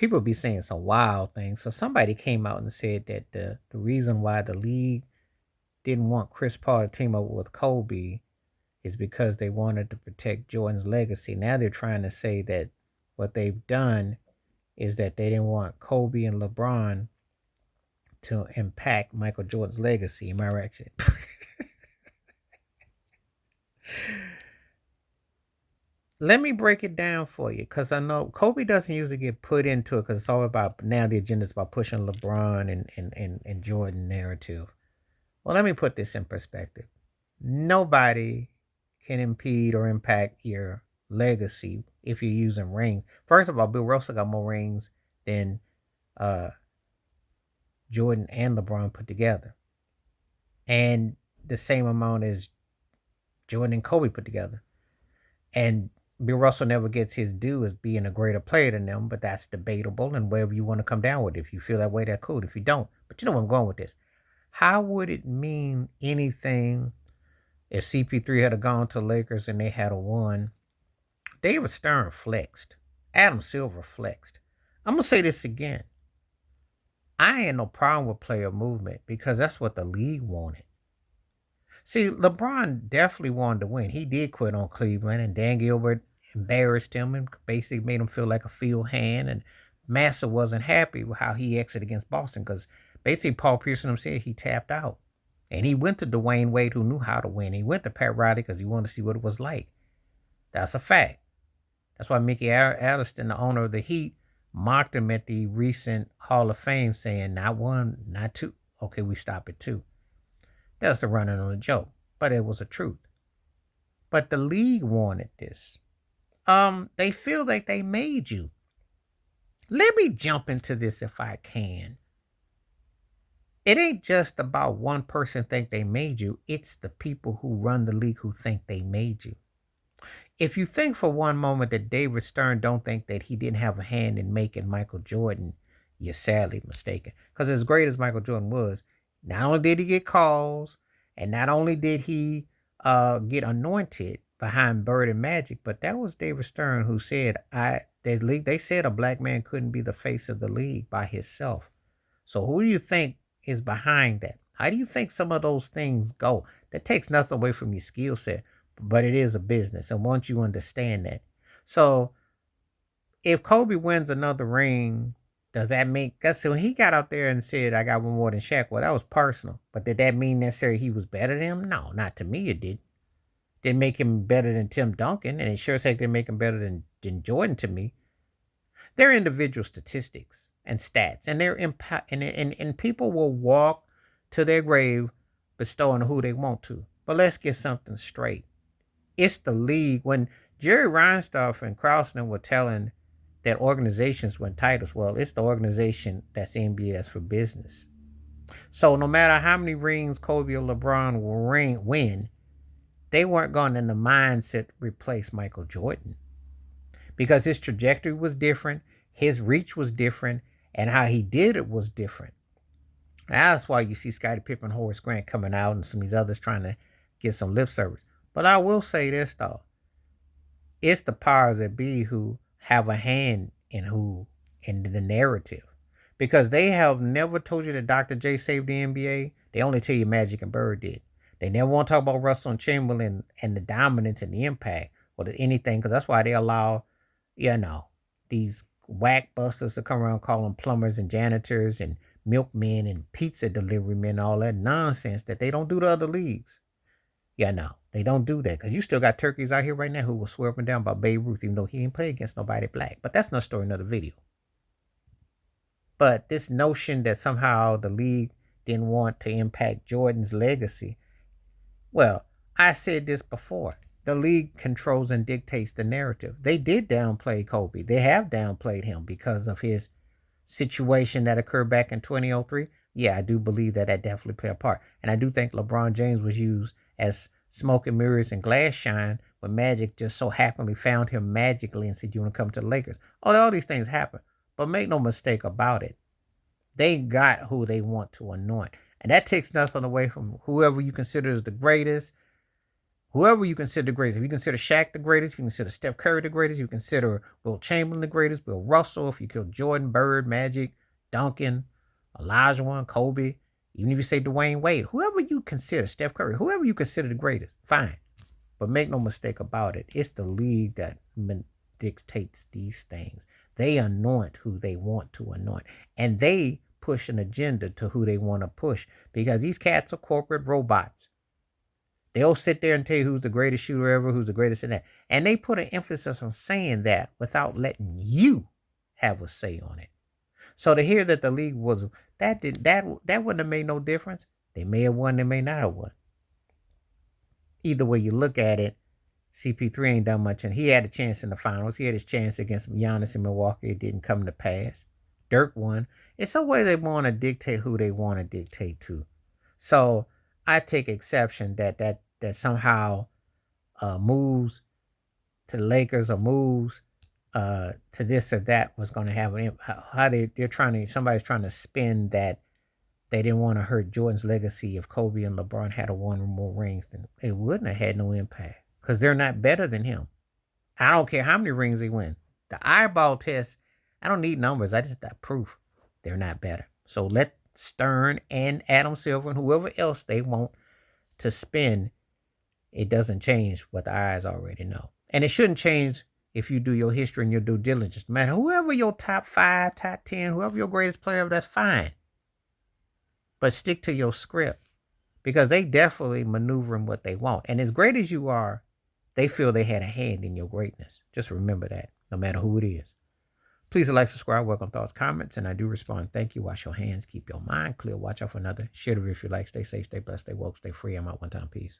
people be saying some wild things. So somebody came out and said that the reason why the league didn't want Chris Paul to team up with Kobe is because they wanted to protect Jordan's legacy. Now they're trying to say that what they've done is that they didn't want Kobe and LeBron to impact Michael Jordan's legacy. Am I right? Let me break it down for you because I know Kobe doesn't usually get put into it because it's all about now the agenda is about pushing LeBron and Jordan narrative. Well, let me put this in perspective. Nobody can impede or impact your legacy if you're using rings. First of all, Bill Russell got more rings than uh, Jordan and LeBron put together, and the same amount as Jordan and Kobe put together. And Bill Russell never gets his due as being a greater player than them, but that's debatable. And wherever you want to come down with it, if you feel that way, that's cool. If you don't, but you know where I'm going with this. How would it mean anything if CP3 had gone to Lakers and they had a won? David Stern flexed. Adam Silver flexed. I'm gonna say this again. I ain't no problem with player movement because that's what the league wanted. See, LeBron definitely wanted to win. He did quit on Cleveland, and Dan Gilbert embarrassed him and basically made him feel like a field hand. And Massa wasn't happy with how he exited against Boston because basically Paul Pierce said he tapped out. And he went to Dwayne Wade, who knew how to win. He went to Pat Riley because he wanted to see what it was like. That's a fact. That's why Mickey Alliston, the owner of the Heat, mocked him at the recent Hall of Fame, saying, not one, not two. Okay, we stop at two. That's the running on a joke, but it was a truth. But the league wanted this. They feel like they made you. Let me jump into this if I can. It ain't just about one person think they made you. It's the people who run the league who think they made you. If you think for one moment that David Stern don't think that he didn't have a hand in making Michael Jordan, you're sadly mistaken. Because as great as Michael Jordan was, not only did he get calls, and not only did he get anointed behind Bird and Magic, but that was David Stern who said, they said a black man couldn't be the face of the league by himself. So who do you think is behind that? How do you think some of those things go? That takes nothing away from your skill set, but it is a business. And once you understand that. So if Kobe wins another ring, does that make that's so when he got out there and said, I got one more than Shaq? Well, that was personal. But did that mean necessarily he was better than him? No, not to me it did. Didn't make him better than Tim Duncan, and it sure as heck didn't make him better than Jordan to me. They're individual statistics and stats, and they're impact and people will walk to their grave bestowing who they want to. But let's get something straight. It's the league. When Jerry Reinsdorf and Krausner were telling that organizations win titles, well, it's the organization that's the NBA that's for business. So no matter how many rings Kobe or LeBron will win, they weren't going in the mindset to replace Michael Jordan because his trajectory was different, his reach was different, and how he did it was different. That's why you see Scottie Pippen, Horace Grant coming out, and some of these others trying to get some lip service. But I will say this though, it's the powers that be who have a hand in the narrative, because they have never told you that Dr. J saved the NBA. They only tell you Magic and Bird did. They never want to talk about Russell and Chamberlain and the dominance and the impact or anything, because that's why they allow, these whack busters to come around calling plumbers and janitors and milkmen and pizza delivery men, all that nonsense that they don't do to other leagues. Yeah, no, they don't do that, because you still got turkeys out here right now who will swear up and down about Babe Ruth, even though he didn't play against nobody black. But that's another story, another video. But this notion that somehow the league didn't want to impact Jordan's legacy, well, I said this before. The league controls and dictates the narrative. They did downplay Kobe. They have downplayed him because of his situation that occurred back in 2003. Yeah, I do believe that definitely played a part. And I do think LeBron James was used as smoke and mirrors and glass shine when Magic just so happily found him magically and said, you want to come to the Lakers? Oh, all these things happen. But make no mistake about it. They got who they want to anoint. And that takes nothing away from whoever you consider as the greatest, Whoever you consider the greatest. If you consider Shaq the greatest, if you consider Steph Curry the greatest, you consider Will Chamberlain the greatest, Bill Russell, if you kill Jordan, Bird, Magic, Duncan, Olajuwon, Kobe, even if you say Dwayne Wade, whoever you consider, Steph Curry, whoever you consider the greatest, fine. But make no mistake about it, it's the league that dictates these things. They anoint who they want to anoint. And they push an agenda to who they want to push because these cats are corporate robots. They'll sit there and tell you who's the greatest shooter ever, who's the greatest in that. And they put an emphasis on saying that without letting you have a say on it. So to hear that the league was that wouldn't have made no difference. They may have won, they may not have won. Either way you look at it, CP3 ain't done much, and he had a chance in the finals. He had his chance against Giannis in Milwaukee. It didn't come to pass. Dirk won. It's a way they want to dictate who they want to dictate to. So I take exception that somehow moves to the Lakers or moves to this or that was going to have an how they're trying to somebody's trying to spin that they didn't want to hurt Jordan's legacy if Kobe and LeBron had a one or more rings. Then it wouldn't have had no impact because they're not better than him. I don't care how many rings they win. The eyeball test, I don't need numbers. I just got proof they're not better. So let Stern and Adam Silver and whoever else they want to spin, it doesn't change what the eyes already know. And it shouldn't change if you do your history and your due diligence. Man, whoever your top 5, top 10, whoever your greatest player, that's fine. But stick to your script because they definitely maneuvering what they want. And as great as you are, they feel they had a hand in your greatness. Just remember that, no matter who it is. Please like, subscribe, welcome thoughts, comments, and I do respond. Thank you. Wash your hands. Keep your mind clear. Watch out for another. Share the video if you like. Stay safe, stay blessed, stay woke, stay free. I'm out one time. Peace.